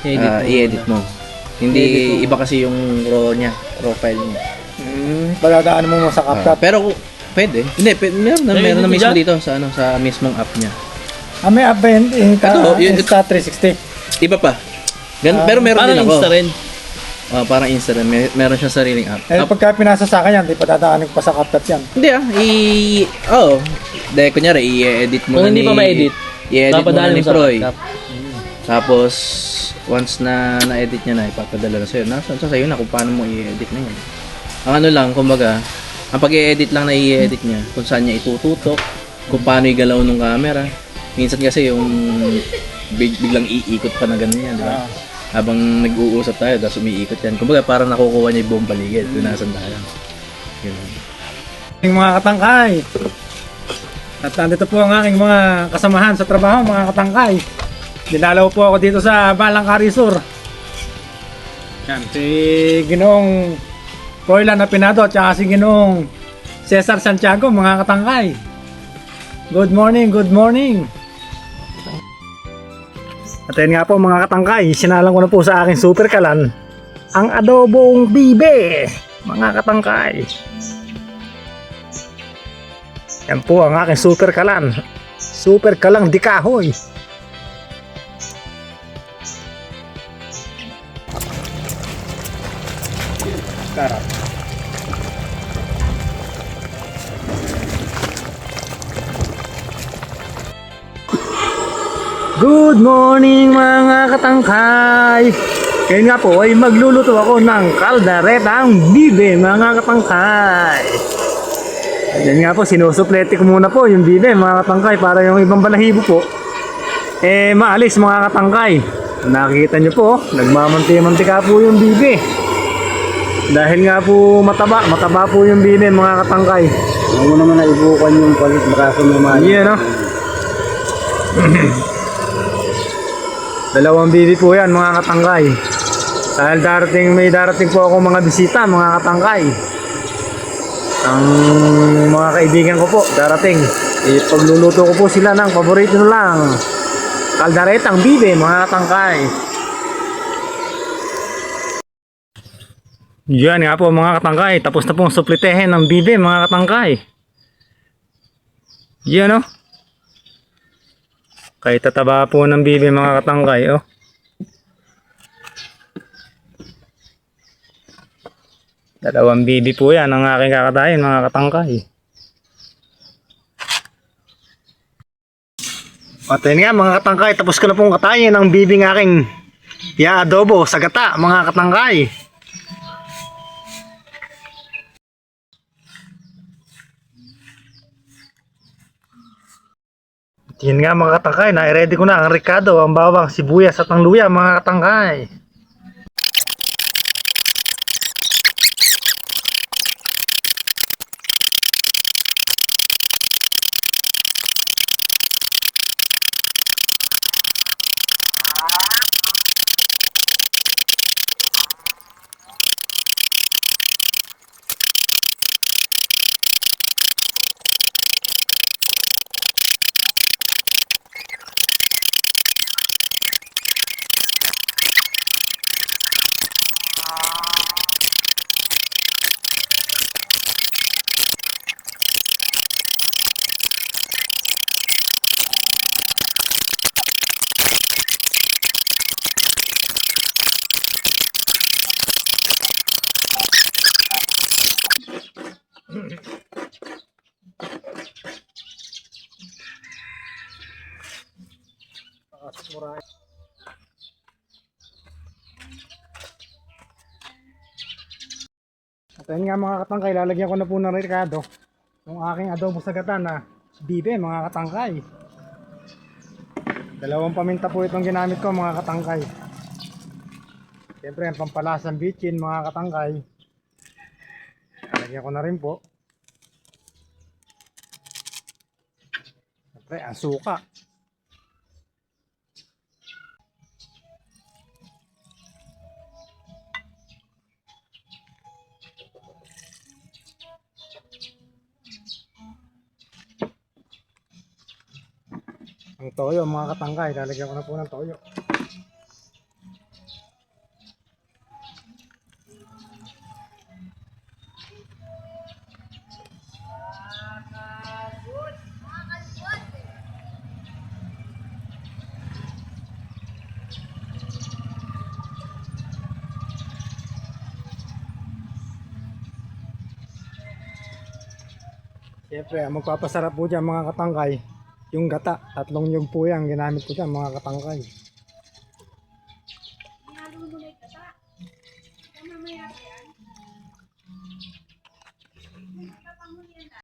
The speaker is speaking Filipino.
i-edit mo. Hindi iba kasi yung raw file niya. Paladaan mo sa CapCut. Pero pwede. Hindi, meron na mismo dito sa sa mismong app niya. May app ba yun? Insta360. Iba pa. Pero meron parang din ako. Insta rin. Parang Insta rin. Meron siyang sariling app. Pagka pinasa sa akin yan, di pa dadaanin ko pa sa CapCut yan. Hindi kunyari, i-edit mo Kung na hindi pa ma-edit, i-edit mo na ni sa Proy. CapCut. Tapos, once na na-edit niya na, ipapadala na sa'yo. Nasa sa'yo na kung paano mo i-edit na yun. Ang ano lang, kumbaga, ang pag-i-edit lang na i-edit niya, kung saan niya itututok, kung paano igalaw ng camera. Minsan kasi yung biglang iikot pa na ganyan, di ba? Habang nag-uusap tayo, tapos umiikot yan. Kumbaga, parang nakukuha niya yung buong paligid. Doon nasan tayo. Yun. Yung mga katangkay. At nandito po ang aking mga kasamahan sa trabaho, mga katangkay. Dinalaw po ako dito sa Balangka Resort. Yan, si Ginoong Froilan Apinado at saka si Ginoong Cesar Santiago, mga katangkay. Good morning, good morning. At ayun nga po mga katangkay, sinalang ko na po sa aking super kalan ang adobong bibe, mga katangkay. Yan po ang aking super kalan. Super kalang di kahoy. Sarap. Good morning mga katangkay. Ngayon nga po ay magluluto ako ng kaldaretang bibe, mga katangkay. Ayan nga po, sinusuplete ko muna po yung bibe, mga katangkay, para yung ibang balahibo po maalis, mga katangkay. Nakikita nyo po, nagmamanti-mantika po yung bibe. Dahil nga po mataba po yung bibe, mga katangkay. Huwag mo naman na ibukan yung palit, baka sumama. Yan, no? Dalawang bibi po yan, mga katangkay. Dahil may darating po ako mga bisita, mga katangkay. Ang mga kaibigan ko po darating. Pagluluto ko po sila ng paborito nyo lang, kaldaretang bibe, mga katangkay. Yan nga po mga katangkay, tapos na pong suplitehin ng bibe, mga katangkay. Yan, no? Kahit tataba po ng bibe, mga katangkay, oh. Dalawang bibe po yan ang aking kakatayin, mga katangkay. At yun nga, mga katangkay, tapos ko na pong katayin ang bibe ng aking i-adobo sa gata, mga katangkay. Yan nga mga katangkay, na-ready ko na ang ricado, ang bawang, sibuyas at ang luya, mga katangkay. At ayun nga mga katangkay, lalagyan ko na po ng ricado yung aking adobo sa gata na bibe, mga katangkay. Dalawang paminta po itong ginamit ko, mga katangkay. Siyempre ang pampalasang bitchin, mga katangkay. Lalagyan ko na rin po. Siyempre ang suka. Ang toyo, mga katangkay, lalagyan ko na po ng toyo. Siyempre, ang magpapasarap po dyan mga katangkay, yung gata. 3 nyug po yan ginamit ko dyan mga katangkay.